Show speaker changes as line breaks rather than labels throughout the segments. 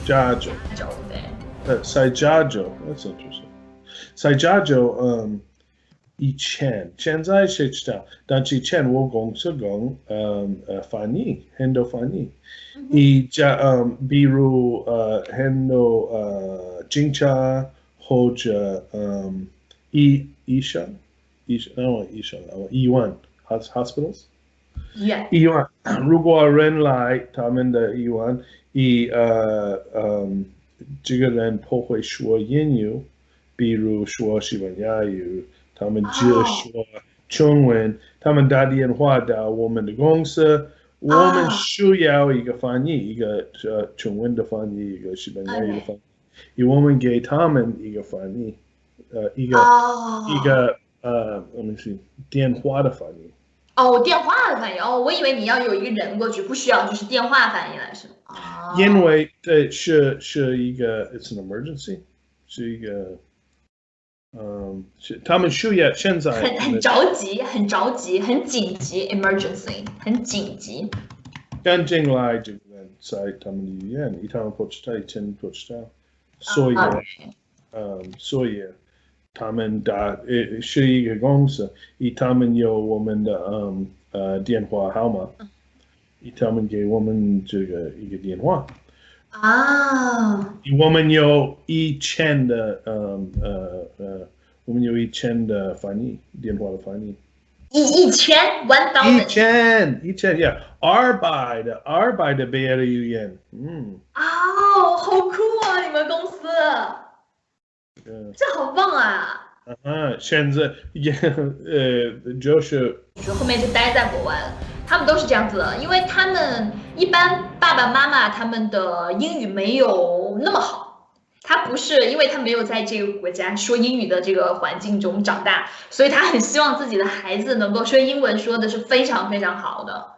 Jajo. Saijajo. That's interesting. Saijajo, 以前现在谁知道？但是以前我公是讲翻译，很多翻译。比如很多警察或者医院 hospitals。医院，如果人来他们的医院，这个人不会说英语，比如说西班牙语，他们只说中文，他们打电话到我们的公司，我们需要一个翻译，一个中文的翻译，一个西班牙语的翻译，我们给他们一个翻译，一个我们是电话的翻译。
电话的翻译我以为你要有一个人过去，不需要，就是电话翻译了，是吗？
因为是一个 ，it's an emergency， 是一个，是他们需要现在
很着急，很着急，很紧急 ，emergency， 很紧急。
赶进来这个人在他们医院，他们不知道，以前不知道，所以他们是一个公司，他们有我们的电话号码，他们给我们这个一个电话。我们有1000的我们有1000的翻译，电话的翻译。
1000
yeah， 200的别的语言，
好酷啊！你们公司，这好棒啊！
现在就是
后面就待在国外了。他们都是这样子的，因为他们一般爸爸妈妈他们的英语没有那么好，他不是因为他没有在这个国家说英语的这个环境中长大，所以他很希望自己的孩子能够说英文说的是非常非常好的，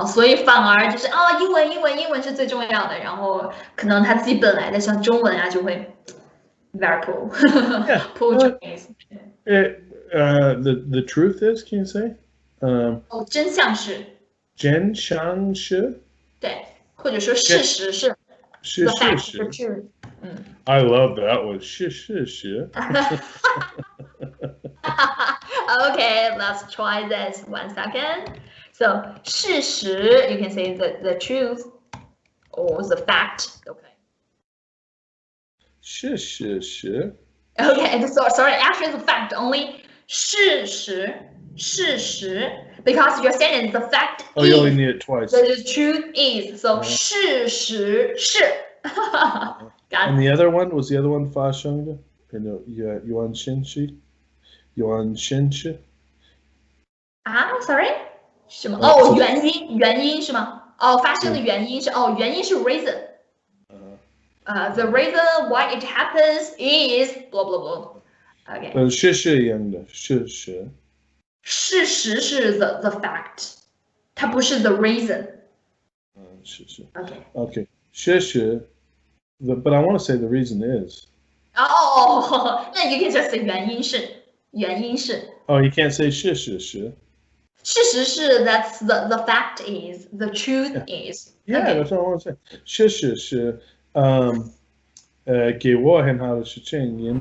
所以反而就是英文是最重要的，然后可能他自己本来的像中文啊就会 very poor Chinese。The
truth is, can you say?
真相是，
真相是，
对，或者说事实是，
是事实。I love that one. 是事实。
Okay, let's try this 1 second. So 事实 you can say the truth or the fact. Okay.
是事实。
Okay, sorry, actually the fact only 事实 because you're saying the fact is.
You only need it twice.
The truth is. So 事实是。
And the other one was the other one 发生的，有安现实，有安现实。
Sorry， 什么？原因是吗？发生的原因是原因是 reason。The reason why it happens is blah blah blah. Okay.
事实一样的，事实。
事实是 the fact， 它不是 the reason。
事实。
Okay.
事实。But I want to say the reason is.
那 you can just say 原因是。
You can't say 事实是。
事实是 that's the fact is the truth is.
Yeah, that's what I want to say. 事实是给我很好的事情，因